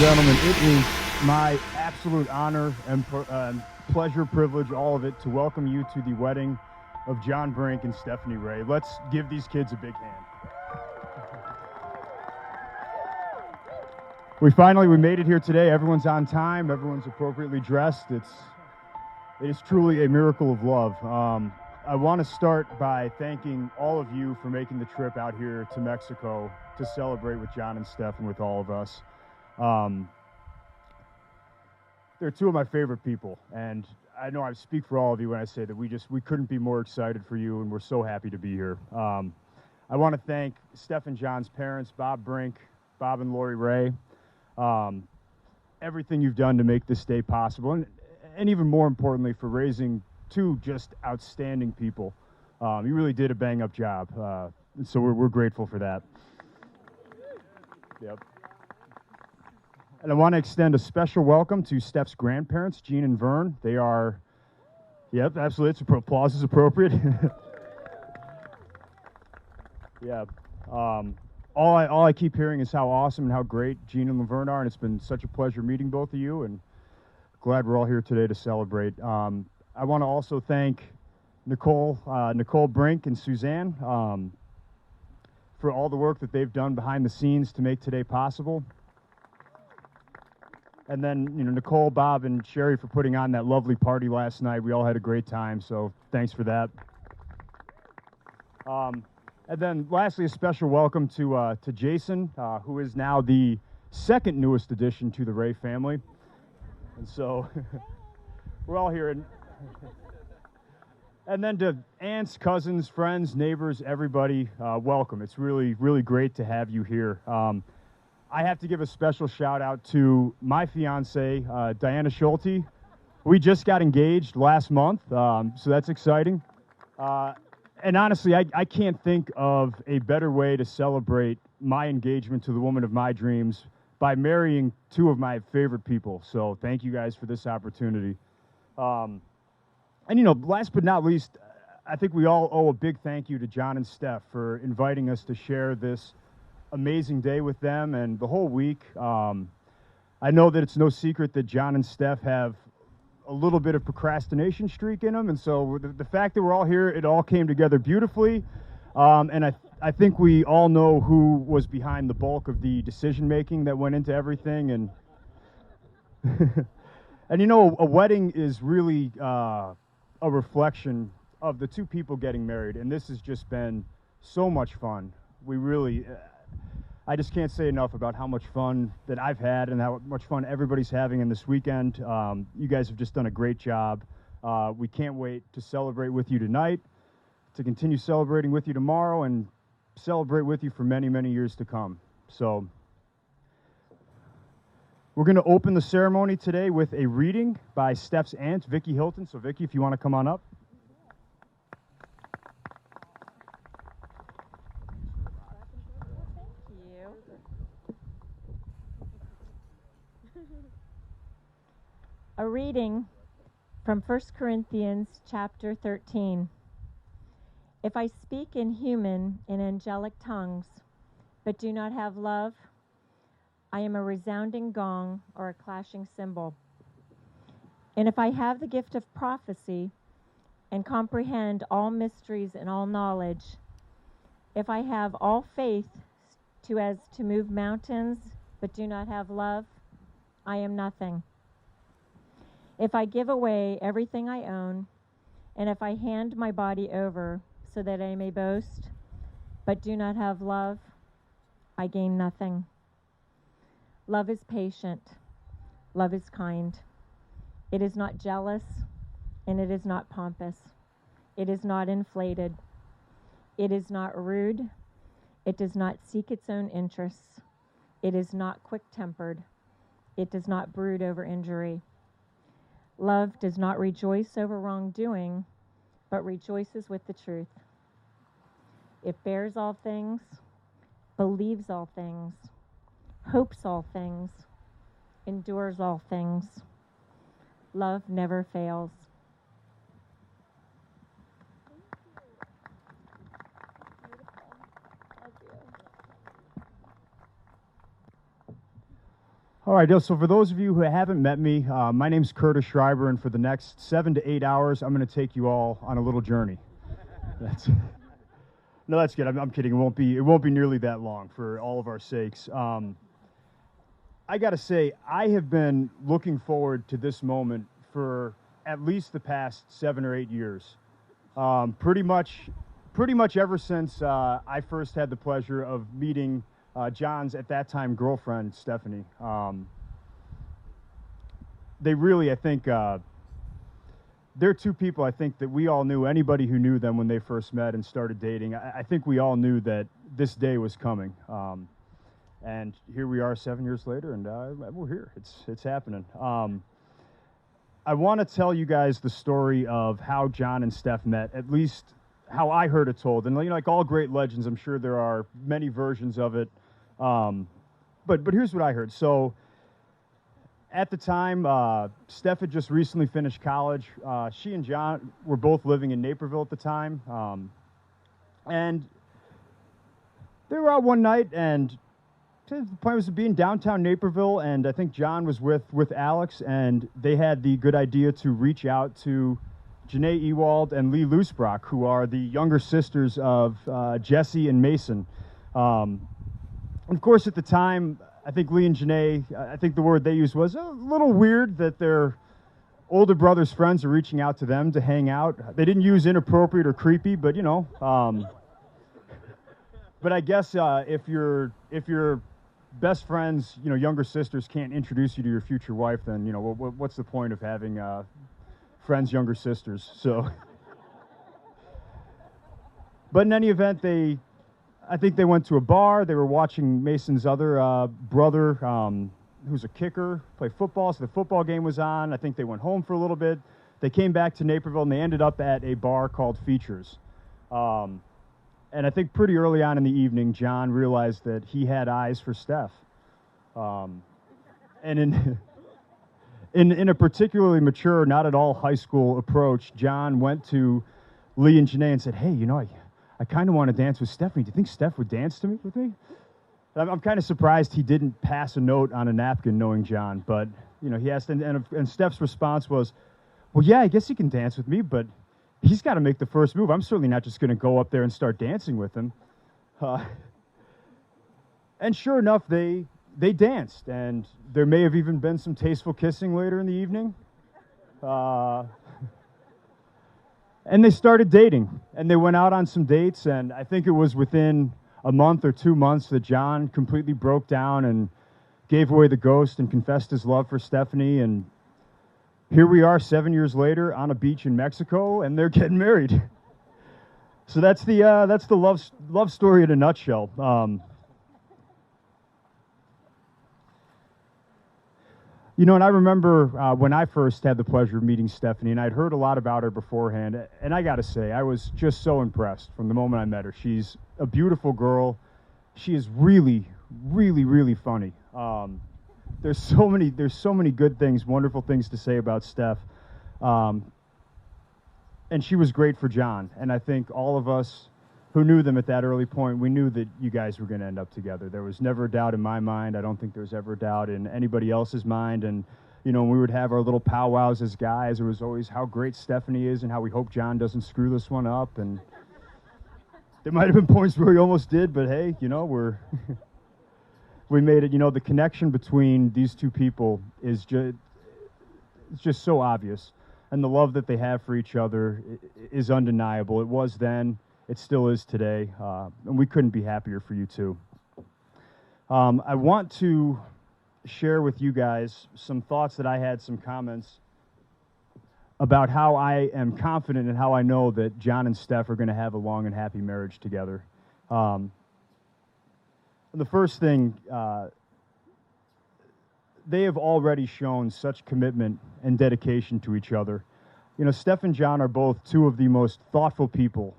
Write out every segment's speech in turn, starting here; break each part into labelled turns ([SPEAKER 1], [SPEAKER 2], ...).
[SPEAKER 1] gentlemen, it is my absolute honor and pleasure, privilege, all of it, to welcome you to the wedding of John Brink and Stephanie Ray. Let's give these kids a big hand. We made it here today. Everyone's on time. Everyone's appropriately dressed. It is truly a miracle of love. I want to start by thanking all of you for making the trip out here to Mexico to celebrate with John and Steph and with all of us. They're two of my favorite people, and I know I speak for all of you when I say that we couldn't be more excited for you, and we're so happy to be here. I want to thank Steph and John's parents, Bob Brink, Bob and Lori Ray. Everything you've done to make this day possible, and even more importantly, for raising two just outstanding people. You really did a bang-up job, and so we're grateful for that. Yep. And I want to extend a special welcome to Steph's grandparents, Jean and Vern. They are, yep, absolutely, applause is appropriate. Yeah. All I keep hearing is how awesome and how great Jean and Laverne are, and it's been such a pleasure meeting both of you, and glad we're all here today to celebrate. I want to also thank Nicole Brink and Suzanne for all the work that they've done behind the scenes to make today possible. And then, Nicole, Bob, and Sherry for putting on that lovely party last night. We all had a great time, so thanks for that. And then, lastly, a special welcome to Jason, who is now the second newest addition to the Ray family. And so, we're all here. And then to aunts, cousins, friends, neighbors, everybody, welcome. It's really, really great to have you here. I have to give a special shout out to my fiance, Diana Schulte. We just got engaged last month, so that's exciting. And honestly, I can't think of a better way to celebrate my engagement to the woman of my dreams by marrying two of my favorite people. So thank you guys for this opportunity. And last but not least, I think we all owe a big thank you to John and Steph for inviting us to share this amazing day with them and the whole week. I know that it's no secret that John and Steph have a little bit of procrastination streak in them, and so the fact that we're all here, it all came together beautifully. And I think we all know who was behind the bulk of the decision making that went into everything. And and a wedding is really a reflection of the two people getting married, and this has just been so much fun. I just can't say enough about how much fun that I've had and how much fun everybody's having in this weekend. You guys have just done a great job. We can't wait to celebrate with you tonight, to continue celebrating with you tomorrow, and celebrate with you for many, many years to come. So we're going to open the ceremony today with a reading by Steph's aunt, Vicki Hilton. So Vicki, if you want to come on up.
[SPEAKER 2] A reading from 1 Corinthians chapter 13. If I speak in human and angelic tongues, but do not have love, I am a resounding gong or a clashing cymbal. And if I have the gift of prophecy and comprehend all mysteries and all knowledge, if I have all faith to move mountains, but do not have love, I am nothing. If I give away everything I own, and if I hand my body over so that I may boast, but do not have love, I gain nothing. Love is patient. Love is kind. It is not jealous, and it is not pompous. It is not inflated. It is not rude. It does not seek its own interests. It is not quick-tempered. It does not brood over injury. Love does not rejoice over wrongdoing, but rejoices with the truth. It bears all things, believes all things, hopes all things, endures all things. Love never fails.
[SPEAKER 1] All right, so for those of you who haven't met me, my name's Curtis Schreiber, and for the next 7 to 8 hours, I'm going to take you all on a little journey. No, that's good. I'm kidding. It won't be nearly that long for all of our sakes. I got to say, I have been looking forward to this moment for at least the past 7 or 8 years. Pretty much ever since I first had the pleasure of meeting John's at that time girlfriend, Stephanie. They really, I think, they're two people I think that we all knew. Anybody who knew them when they first met and started dating, I think we all knew that this day was coming. And here we are 7 years later, and we're here. It's happening. I want to tell you guys the story of how John and Steph met, at least how I heard it told. And like all great legends, I'm sure there are many versions of it. But here's what I heard. So at the time, Steph had just recently finished college. She and John were both living in Naperville at the time. And they were out one night, and the point was to be in downtown Naperville, and I think John was with Alex, and they had the good idea to reach out to Janae Ewald and Lee Loosebrock, who are the younger sisters of Jesse and Mason. Of course, at the time, I think Lee and Janae, I think the word they used was a little weird that their older brother's friends are reaching out to them to hang out. They didn't use inappropriate or creepy, but but I guess if your best friends, younger sisters can't introduce you to your future wife, then what's the point of having friends, younger sisters? So, but in any event, I think they went to a bar. They were watching Mason's other brother, who's a kicker, play football. So the football game was on. I think they went home for a little bit. They came back to Naperville, and they ended up at a bar called Features. And I think pretty early on in the evening, John realized that he had eyes for Steph. And in a particularly mature, not at all high school approach, John went to Lee and Janae and said, "Hey, I kind of want to dance with Stephanie. Do you think Steph would dance with me?" I'm kind of surprised he didn't pass a note on a napkin, knowing John. But he asked, and Steph's response was, "Well, yeah, I guess he can dance with me, but he's got to make the first move. I'm certainly not just going to go up there and start dancing with him." And sure enough, they danced, and there may have even been some tasteful kissing later in the evening. And they started dating, and they went out on some dates, and I think it was within a month or 2 months that John completely broke down and gave away the ghost and confessed his love for Stephanie, and here we are 7 years later on a beach in Mexico, and they're getting married. So that's the love story in a nutshell. And I remember when I first had the pleasure of meeting Stephanie, and I'd heard a lot about her beforehand, and I got to say, I was just so impressed from the moment I met her. She's a beautiful girl. She is really, really, really funny. There's so many good things, wonderful things to say about Steph. And she was great for John. And I think all of us who knew them at that early point, we knew that you guys were going to end up together. There was never a doubt in my mind. I don't think there was ever a doubt in anybody else's mind. And, when we would have our little powwows as guys, it was always how great Stephanie is and how we hope John doesn't screw this one up. And there might have been points where he almost did, but hey, we made it. The connection between these two people is just so obvious. And the love that they have for each other is undeniable. It was then. It still is today, and we couldn't be happier for you too. I want to share with you guys some thoughts that I had, some comments about how I am confident and how I know that John and Steph are going to have a long and happy marriage together. The first thing, they have already shown such commitment and dedication to each other. Steph and John are both two of the most thoughtful people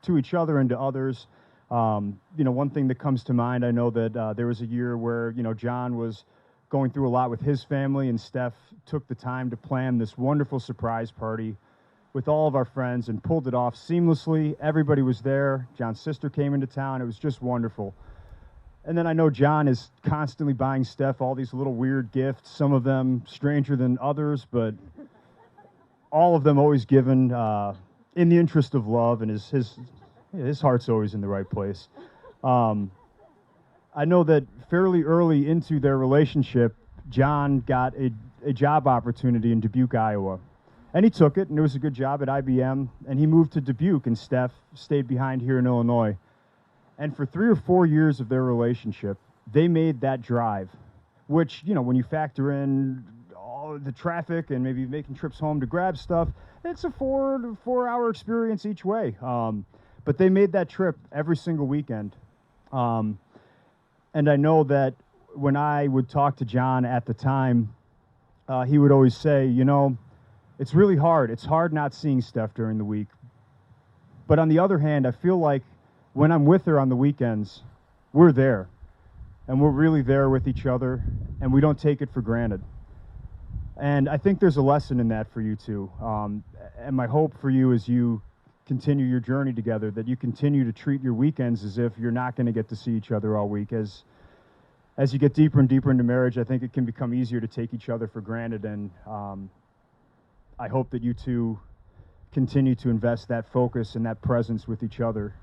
[SPEAKER 1] to each other and to others. One thing that comes to mind, I know that there was a year where, John was going through a lot with his family, and Steph took the time to plan this wonderful surprise party with all of our friends and pulled it off seamlessly. Everybody was there. John's sister came into town. It was just wonderful. And then I know John is constantly buying Steph all these little weird gifts, some of them stranger than others, but all of them always given in the interest of love, and his heart's always in the right place. I know that fairly early into their relationship, John got a job opportunity in Dubuque, Iowa. And he took it, and it was a good job at IBM, and he moved to Dubuque, and Steph stayed behind here in Illinois. And for 3 or 4 years of their relationship, they made that drive, which, you know, when you factor in all the traffic and maybe making trips home to grab stuff, it's a 4-hour experience each way. But they made that trip every single weekend. And I know that when I would talk to John at the time, he would always say, you know, it's really hard. It's hard not seeing Steph during the week. But on the other hand, I feel like when I'm with her on the weekends, we're there. And we're really there with each other, and we don't take it for granted. And I think there's a lesson in that for you too. And my hope for you as you continue your journey together, that you continue to treat your weekends as if you're not going to get to see each other all week. As you get deeper and deeper into marriage, I think it can become easier to take each other for granted. And I hope that you two continue to invest that focus and that presence with each other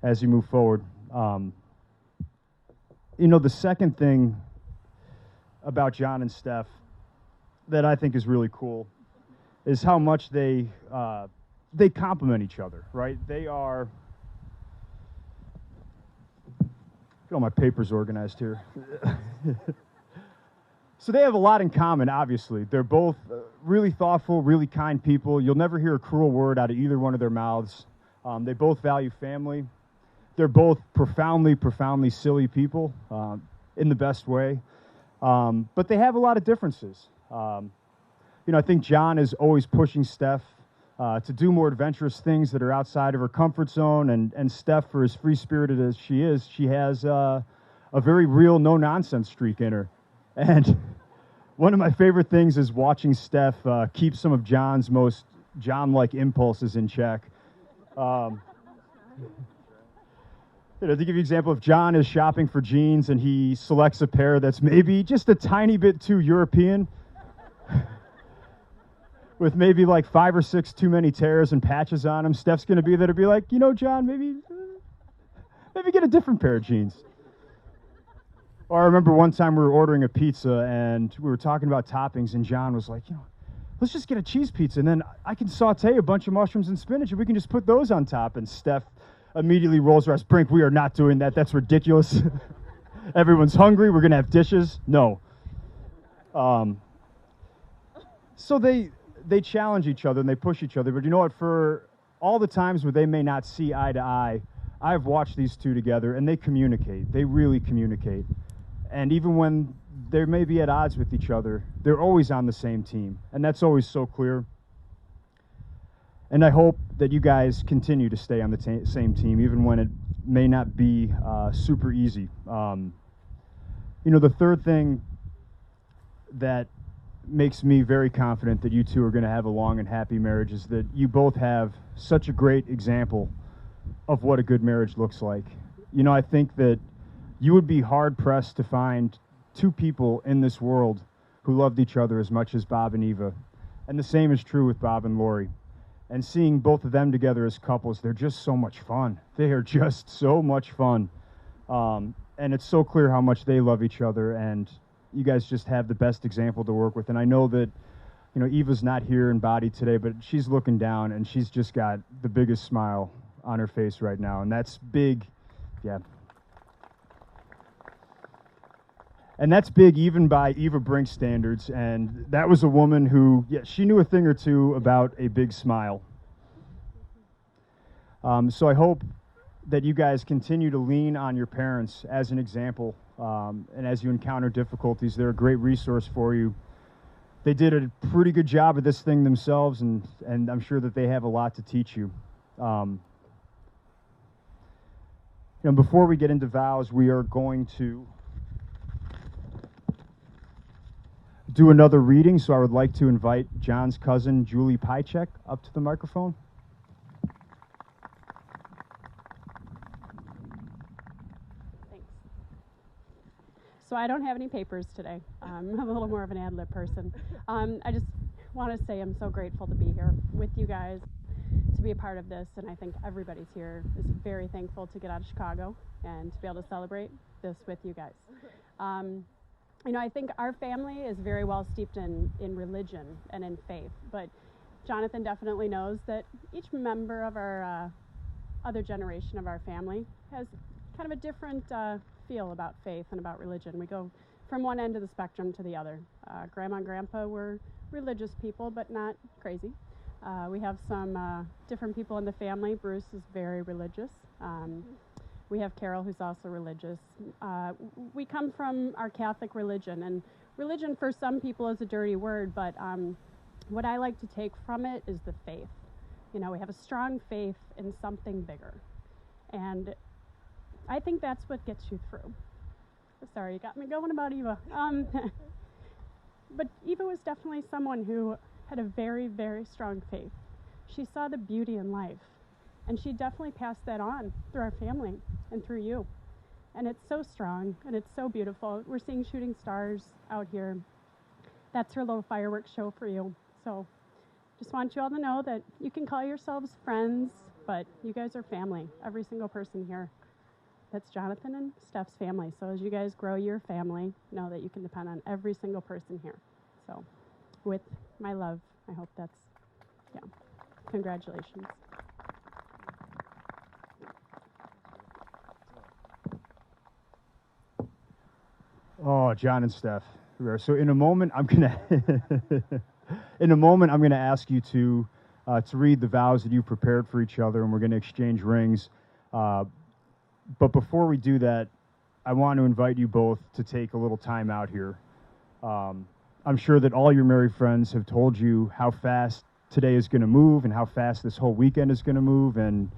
[SPEAKER 1] as you move forward. You know, the second thing about John and Steph that I think is really cool is how much they complement each other, right? They are, get all my papers organized here. So they have a lot in common, obviously. They're both really thoughtful, really kind people. You'll never hear a cruel word out of either one of their mouths. They both value family. They're both profoundly, profoundly silly people in the best way. But they have a lot of differences. You know, I think John is always pushing Steph to do more adventurous things that are outside of her comfort zone. And Steph, for as free-spirited as she is, she has a very real no-nonsense streak in her. And one of my favorite things is watching Steph keep some of John's most John-like impulses in check. You know, to give you an example, if John is shopping for jeans and he selects a pair that's maybe just a tiny bit too European, with maybe like 5 or 6 too many tears and patches on them, Steph's going to be there to be like, you know, John, maybe get a different pair of jeans. Or I remember one time we were ordering a pizza and we were talking about toppings, and John was like, you know, let's just get a cheese pizza, and then I can saute a bunch of mushrooms and spinach, and we can just put those on top. And Steph immediately rolls her eyes. Brink, we are not doing that. That's ridiculous. Everyone's hungry. We're going to have dishes. No. So they challenge each other and they push each other. But you know what? For all the times where they may not see eye to eye, I've watched these two together, and they communicate. They really communicate. And even when they may be at odds with each other, they're always on the same team. And that's always so clear. And I hope that you guys continue to stay on the same team, even when it may not be super easy. You know, the third thing that makes me very confident that you two are going to have a long and happy marriage is that you both have such a great example of what a good marriage looks like. You know, I think that you would be hard-pressed to find 2 people in this world who loved each other as much as Bob and Eva. And the same is true with Bob and Lori. And seeing both of them together as couples, they're just so much fun. They are just so much fun. And it's so clear how much they love each other, and you guys just have the best example to work with. And I know that, you know, Eva's not here in body today, but she's looking down, and she's just got the biggest smile on her face right now, and that's big. Yeah. And that's big even by Eva Brink standards, and that was a woman who, yeah, she knew a thing or two about a big smile. So I hope that you guys continue to lean on your parents as an example, and as you encounter difficulties, they're a great resource for you. They did a pretty good job of this thing themselves, and I'm sure that they have a lot to teach you. You know, before we get into vows, we are going to do another reading, so I would like to invite John's cousin, Julie Pychek, up to the microphone.
[SPEAKER 3] Thanks. So I don't have any papers today. I'm a little more of an ad-lib person. I just want to say I'm so grateful to be here with you guys, to be a part of this, and I think everybody's here is very thankful to get out of Chicago and to be able to celebrate this with you guys. You know, I think our family is very well steeped in religion and in faith, but Jonathan definitely knows that each member of our other generation of our family has kind of a different feel about faith and about religion. We go from one end of the spectrum to the other. Grandma and Grandpa were religious people, but not crazy. We have some different people in the family. Bruce is very religious. We have Carol, who's also religious. We come from our Catholic religion, and religion for some people is a dirty word, but what I like to take from it is the faith. You know, we have a strong faith in something bigger, and I think that's what gets you through. Sorry, you got me going about Eva. But Eva was definitely someone who had a very, very strong faith. She saw the beauty in life, and she definitely passed that on through our family and through you. And it's so strong, and it's so beautiful. We're seeing shooting stars out here. That's her little fireworks show for you. So just want you all to know that you can call yourselves friends, but you guys are family, every single person here. That's Jonathan and Steph's family. So as you guys grow your family, know that you can depend on every single person here. So with my love, I hope that's, yeah, congratulations.
[SPEAKER 1] Oh, John and Steph. So in a moment, I'm gonna ask you to read the vows that you prepared for each other, and we're gonna exchange rings. But before we do that, I want to invite you both to take a little time out here. I'm sure that all your married friends have told you how fast today is going to move and how fast this whole weekend is going to move, and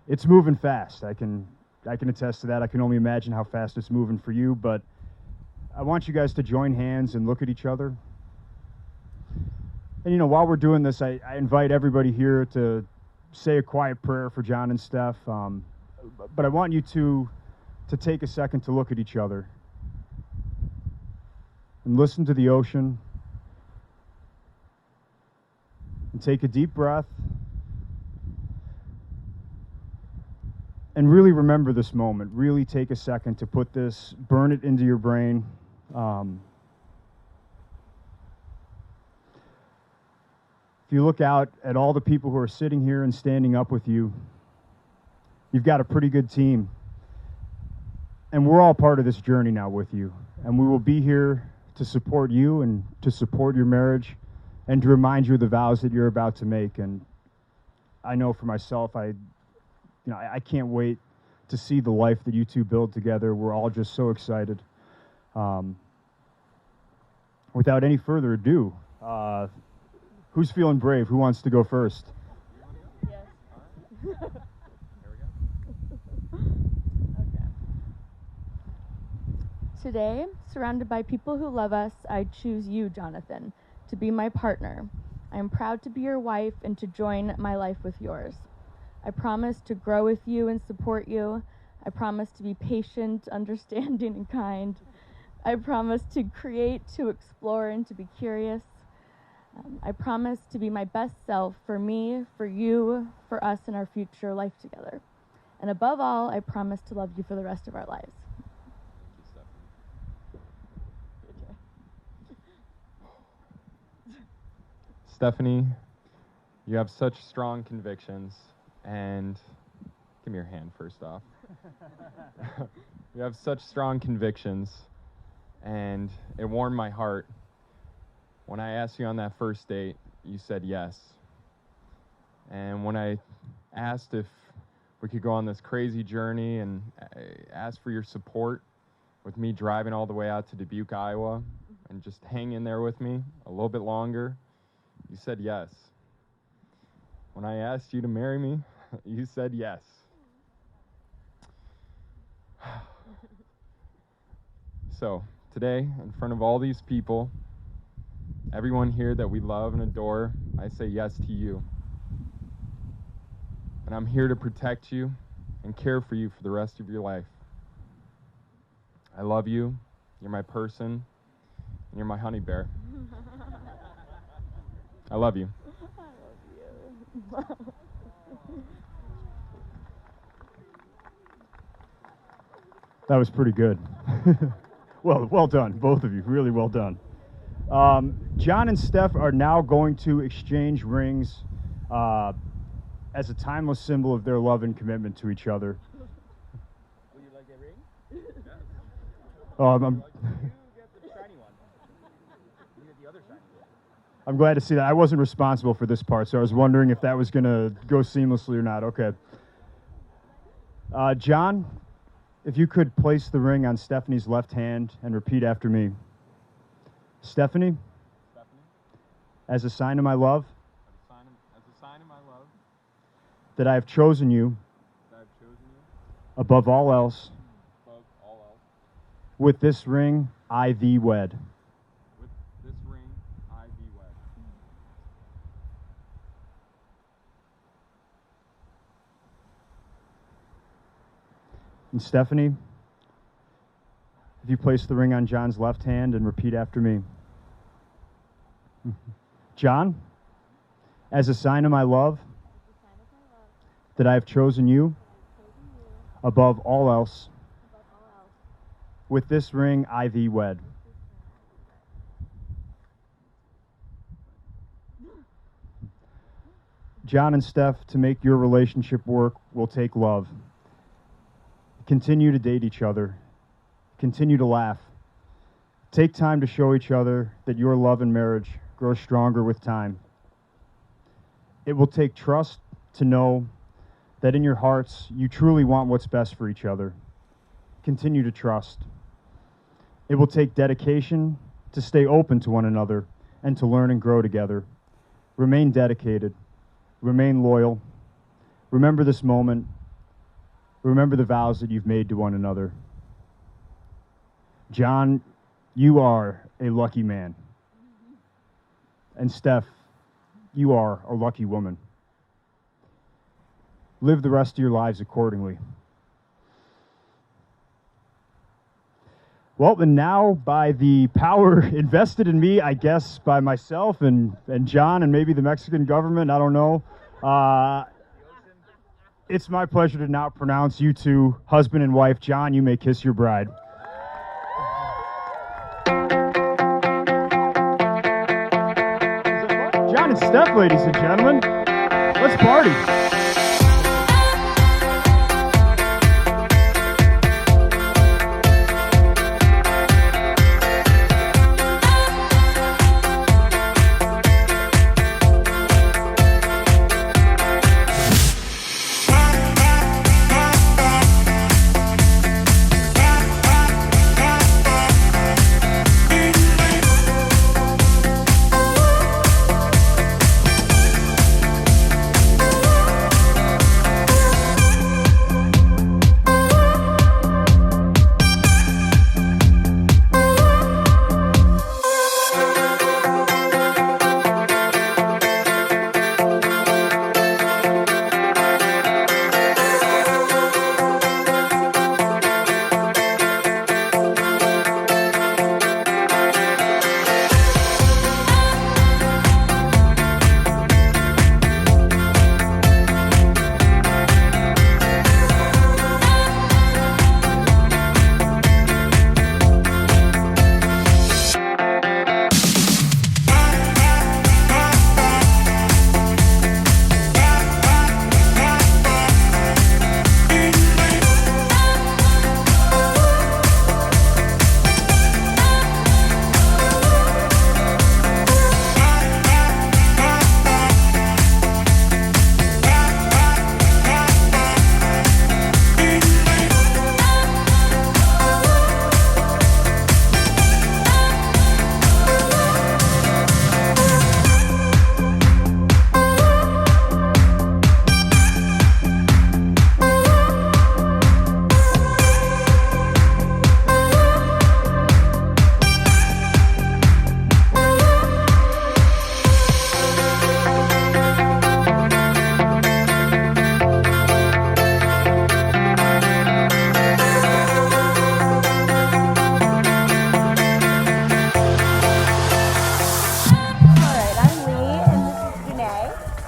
[SPEAKER 1] it's moving fast. I can attest to that. I can only imagine how fast it's moving for you, but I want you guys to join hands and look at each other. And, you know, while we're doing this, I invite everybody here to say a quiet prayer for John and Steph. But I want you to take a second to look at each other and listen to the ocean and take a deep breath and really remember this moment. Really take a second to put this, burn it into your brain. If you look out at all the people who are sitting here and standing up with you, you've got a pretty good team. And we're all part of this journey now with you. And we will be here to support you and to support your marriage and to remind you of the vows that you're about to make. And I know for myself, I can't wait to see the life that you two build together. We're all just so excited. Without any further ado, who's feeling brave? Who wants to go first?
[SPEAKER 2] Yes. Today, surrounded by people who love us, I choose you, Jonathan, to be my partner. I am proud to be your wife and to join my life with yours. I promise to grow with you and support you. I promise to be patient, understanding, and kind. I promise to create, to explore, and to be curious. I promise to be my best self for me, for you, for us, and our future life together. And above all, I promise to love you for the rest of our lives.
[SPEAKER 4] Stephanie, you have such strong convictions, and give me your hand first off. You have such strong convictions, and it warmed my heart. When I asked you on that first date, you said yes. And when I asked if we could go on this crazy journey and asked for your support with me driving all the way out to Dubuque, Iowa, and just hang in there with me a little bit longer, you said yes. When I asked you to marry me, you said yes. So, today, in front of all these people, everyone here that we love and adore, I say yes to you. And I'm here to protect you and care for you for the rest of your life. I love you. You're my person. And you're my honey bear. I love you.
[SPEAKER 1] That was pretty good. Well done, both of you. Really well done. John and Steph are now going to exchange rings as a timeless symbol of their love and commitment to each other.
[SPEAKER 5] Would you like a ring?
[SPEAKER 1] I'm,
[SPEAKER 5] You get the shiny one. You get the other shiny one.
[SPEAKER 1] I'm glad to see that. I wasn't responsible for this part, so I was wondering if that was going to go seamlessly or not. Okay. John, if you could place the ring on Stephanie's left hand and repeat after me. Stephanie, as a sign of my love, that I have chosen you above all else, with this ring I thee wed.
[SPEAKER 4] With this ring, I thee wed.
[SPEAKER 1] And Stephanie, if you place the ring on John's left hand and repeat after me. John, as a sign of my love, that I have chosen you above all else, with this ring I thee wed. John and Steph, to make your relationship work will take love. Continue to date each other. Continue to laugh. Take time to show each other that your love and marriage grows stronger with time. It will take trust to know that in your hearts you truly want what's best for each other. Continue to trust. It will take dedication to stay open to one another and to learn and grow together. Remain dedicated. Remain loyal. Remember this moment. Remember the vows that you've made to one another. John, you are a lucky man. And Steph, you are a lucky woman. Live the rest of your lives accordingly. Well, and now by the power invested in me, I guess, by myself and John and maybe the Mexican government, I don't know, it's my pleasure to now pronounce you two husband and wife. John, you may kiss your bride. John and Steph, ladies and gentlemen, let's party.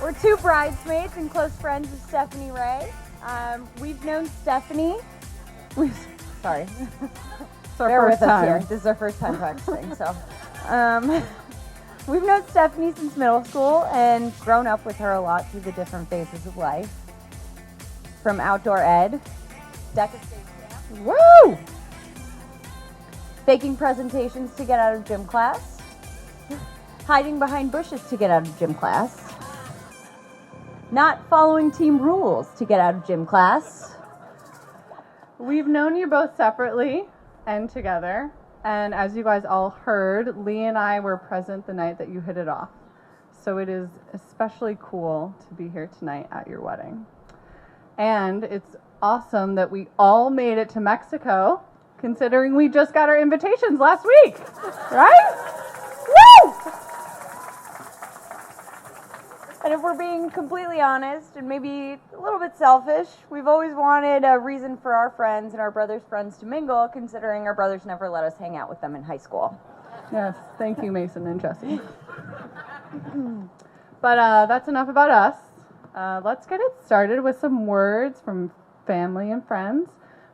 [SPEAKER 6] We're two bridesmaids and close friends of Stephanie Ray. We've known Stephanie. Sorry. Bear with us here. This is our first time practicing. So, we've known Stephanie since middle school and grown up with her a lot through the different phases of life. From outdoor ed, DECA state camp, woo! Faking presentations to get out of gym class, hiding behind bushes to get out of gym class, not following team rules to get out of gym class.
[SPEAKER 7] We've known you both separately and together, and as you guys all heard, Lee and I were present the night that you hit it off. So it is especially cool to be here tonight at your wedding. And it's awesome that we all made it to Mexico, considering we just got our invitations last week, right? Woo!
[SPEAKER 6] And if we're being completely honest and maybe a little bit selfish, we've always wanted a reason for our friends and our brothers' friends to mingle, considering our brothers never let us hang out with them in high school.
[SPEAKER 7] Yes, thank you, Mason and Jesse. But that's enough about us. Let's get it started with some words from family and friends.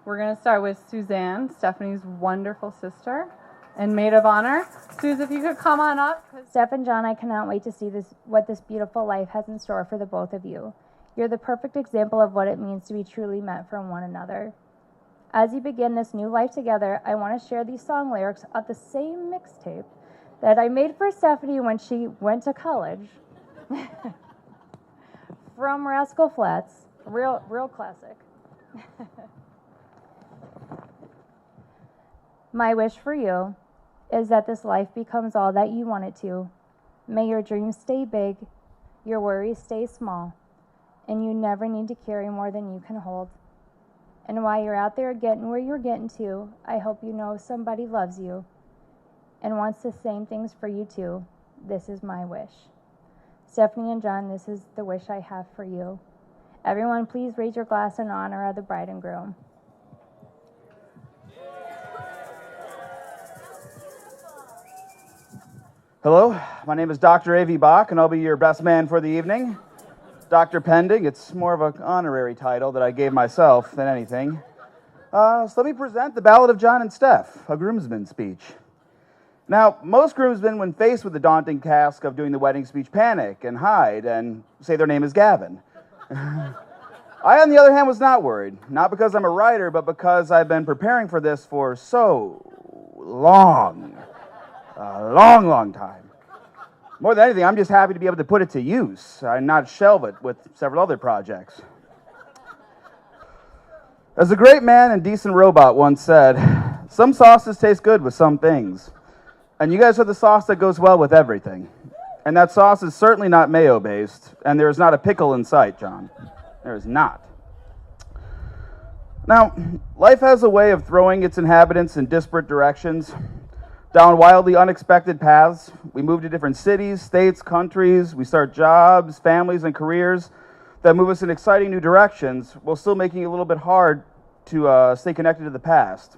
[SPEAKER 7] We're going to start with Suzanne, Stephanie's wonderful sister and maid of honor. Suze, if you could come on up.
[SPEAKER 8] Steph and John, I cannot wait to see what this beautiful life has in store for the both of you. You're the perfect example of what it means to be truly meant for one another. As you begin this new life together, I want to share these song lyrics of the same mixtape that I made for Stephanie when she went to college. From Rascal Flatts, real classic. My wish for you is that this life becomes all that you want it to. May your dreams stay big, your worries stay small, and you never need to carry more than you can hold. And while you're out there getting where you're getting to, I hope you know somebody loves you and wants the same things for you too. This is my wish. Stephanie and John, this is the wish I have for you. Everyone, please raise your glass in honor of the bride and groom.
[SPEAKER 5] Hello, my name is Dr. A.V. Bach, and I'll be your best man for the evening. Dr. Pending, it's more of an honorary title that I gave myself than anything. So let me present the Ballad of John and Steph, a groomsman speech. Now, most groomsmen, when faced with the daunting task of doing the wedding speech, panic and hide and say their name is Gavin. I, on the other hand, was not worried. Not because I'm a writer, but because I've been preparing for this for so long. A long, long time. More than anything, I'm just happy to be able to put it to use and not shelve it with several other projects. As a great man and decent robot once said, some sauces taste good with some things. And you guys are the sauce that goes well with everything. And that sauce is certainly not mayo-based, and there is not a pickle in sight, John. There is not. Now, life has a way of throwing its inhabitants in disparate directions, down wildly unexpected paths. We move to different cities, states, countries. We start jobs, families, and careers that move us in exciting new directions while still making it a little bit hard to stay connected to the past.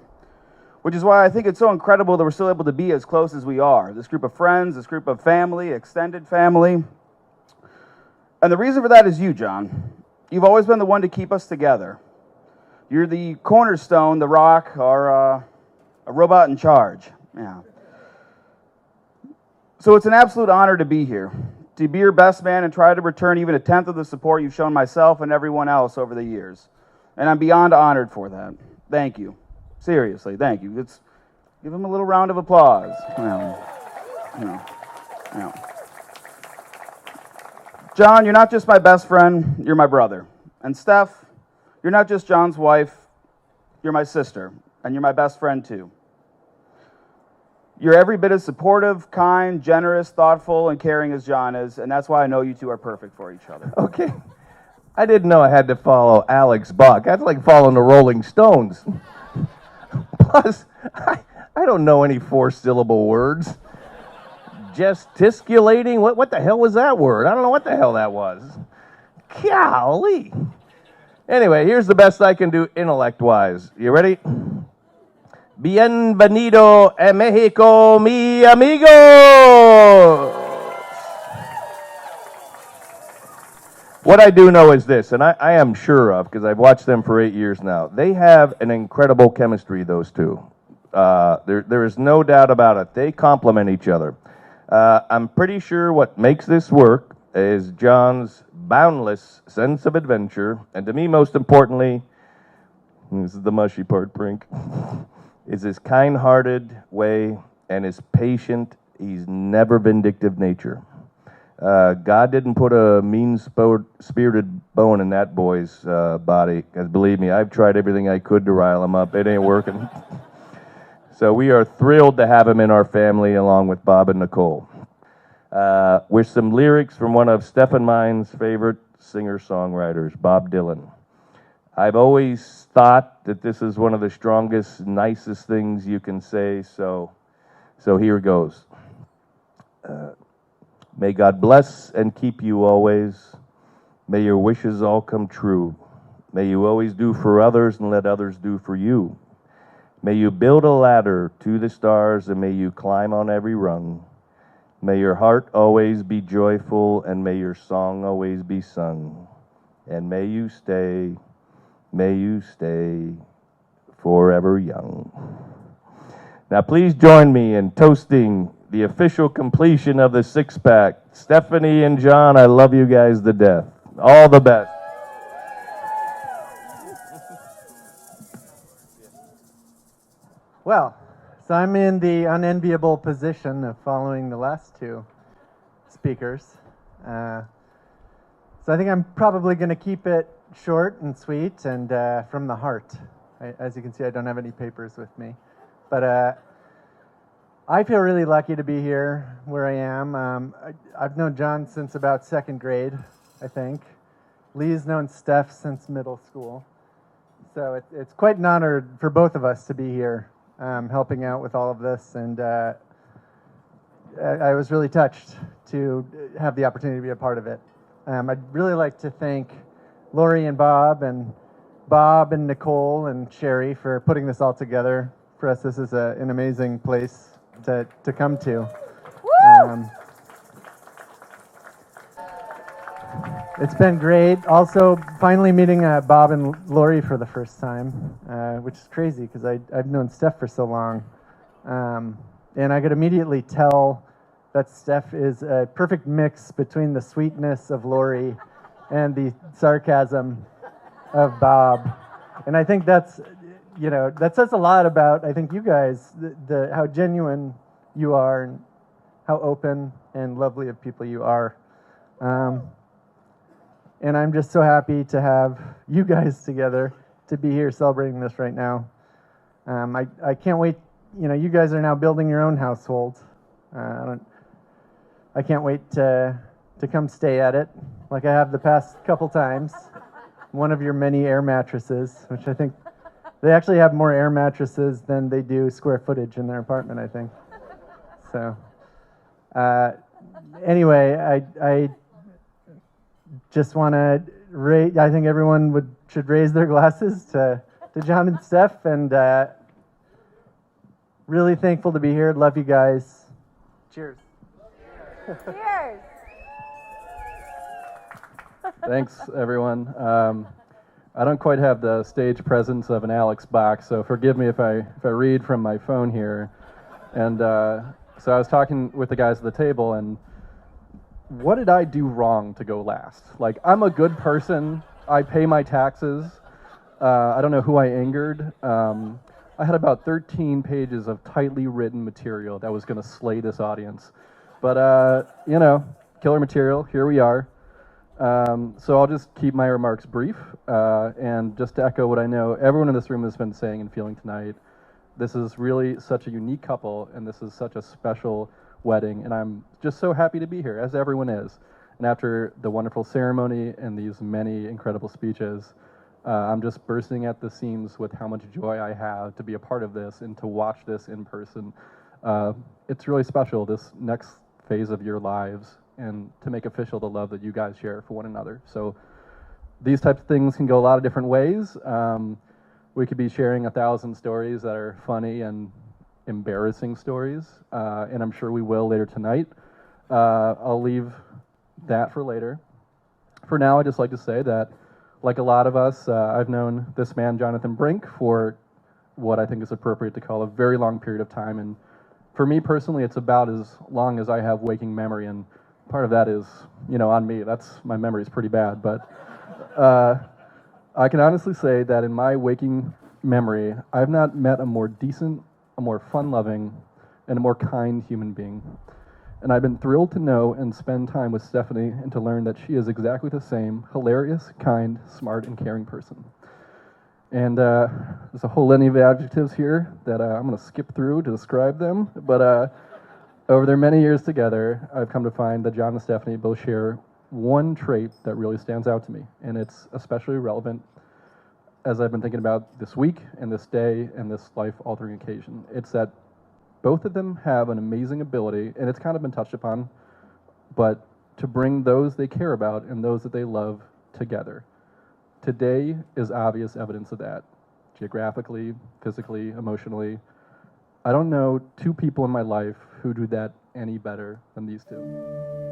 [SPEAKER 5] Which is why I think it's so incredible that we're still able to be as close as we are. This group of friends, this group of family, extended family. And the reason for that is you, John. You've always been the one to keep us together. You're the cornerstone, the rock, or a robot in charge. Yeah. So it's an absolute honor to be here, to be your best man and try to return even a tenth of the support you've shown myself and everyone else over the years. And I'm beyond honored for that. Thank you. Seriously, thank you. Let's give him a little round of applause. John, you're not just my best friend, you're my brother. And Steph, you're not just John's wife, you're my sister, and you're my best friend too. You're every bit as supportive, kind, generous, thoughtful, and caring as John is, and that's why I know you two are perfect for each other.
[SPEAKER 9] Okay. I didn't know I had to follow Alex Buck. That's like following the Rolling Stones. Plus, I don't know any four-syllable words. Gesticulating? What the hell was that word? I don't know what the hell that was. Golly. Anyway, here's the best I can do intellect-wise. You ready? Bienvenido a Mexico, mi amigo. What I do know is this, and I am sure of, because I've watched them for 8 years now. They have an incredible chemistry, those two. There is no doubt about it. They complement each other. I'm pretty sure what makes this work is John's boundless sense of adventure, and to me, most importantly, and this is the mushy part, Brink, is his kind-hearted way and his patient, he's never vindictive nature. God didn't put a mean-spirited bone in that boy's body, because believe me, I've tried everything I could to rile him up. It ain't working. So we are thrilled to have him in our family along with Bob and Nicole. With some lyrics from one of Stephen Mine's favorite singer-songwriters, Bob Dylan. I've always thought that this is one of the strongest, nicest things you can say, so here goes. May God bless and keep you always. May your wishes all come true. May you always do for others and let others do for you. May you build a ladder to the stars and may you climb on every rung. May your heart always be joyful and may your song always be sung. And may you stay forever young. Now please join me in toasting the official completion of the six-pack. Stephanie and John, I love you guys to death. All the best.
[SPEAKER 10] Well, so I'm in the unenviable position of following the last two speakers. So I think I'm probably going to keep it short and sweet and from the heart. As you can see, I don't have any papers with me. But I feel really lucky to be here where I am. I've known John since about second grade, I think. Lee's known Steph since middle school. So it's quite an honor for both of us to be here, helping out with all of this. And I was really touched to have the opportunity to be a part of it. I'd really like to thank Lori and Bob and Nicole and Sherry for putting this all together for us. This is an amazing place to come to. It's been great. Also, finally meeting Bob and Lori for the first time, which is crazy because I've known Steph for so long. And I could immediately tell that Steph is a perfect mix between the sweetness of Lori and the sarcasm of Bob. And I think that's, that says a lot about, I think, you guys, how genuine you are and how open and lovely of people you are. And I'm just so happy to have you guys together to be here celebrating this right now. I can't wait. You guys are now building your own household. I can't wait to come stay at it like I have the past couple times. One of your many air mattresses, which I think they actually have more air mattresses than they do square footage in their apartment, I think. So anyway, I just want to I think everyone should raise their glasses to John and Steph, and really thankful to be here. Love you guys. Cheers.
[SPEAKER 6] Cheers.
[SPEAKER 11] Thanks, everyone. I don't quite have the stage presence of an Alex Bach, so forgive me if I read from my phone here. And so I was talking with the guys at the table, and what did I do wrong to go last? Like, I'm a good person. I pay my taxes. I don't know who I angered. I had about 13 pages of tightly written material that was going to slay this audience. But, killer material. Here we are. So I'll just keep my remarks brief. And just to echo what I know everyone in this room has been saying and feeling tonight, this is really such a unique couple, and this is such a special wedding, and I'm just so happy to be here, as everyone is. And after the wonderful ceremony and these many incredible speeches, I'm just bursting at the seams with how much joy I have to be a part of this and to watch this in person. It's really special, this next phase of your lives, and to make official the love that you guys share for one another. So these types of things can go a lot of different ways. We could be sharing 1,000 stories that are funny and embarrassing stories, and I'm sure we will later tonight. I'll leave that for later. for now, I'd just like to say that, like a lot of us, I've known this man, Jonathan Brink, for what I think is appropriate to call a very long period of time. And for me personally, it's about as long as I have waking memory. And part of that is, on me. My memory is pretty bad. But I can honestly say that in my waking memory, I've not met a more decent, a more fun-loving, and a more kind human being. And I've been thrilled to know and spend time with Stephanie and to learn that she is exactly the same hilarious, kind, smart, and caring person. And there's a whole litany of adjectives here that I'm going to skip through to describe them. But over their many years together, I've come to find that John and Stephanie both share one trait that really stands out to me. And it's especially relevant as I've been thinking about this week and this day and this life-altering occasion. It's that both of them have an amazing ability, and it's kind of been touched upon, but to bring those they care about and those that they love together. Today is obvious evidence of that, geographically, physically, emotionally. I don't know two people in my life who do that any better than these two.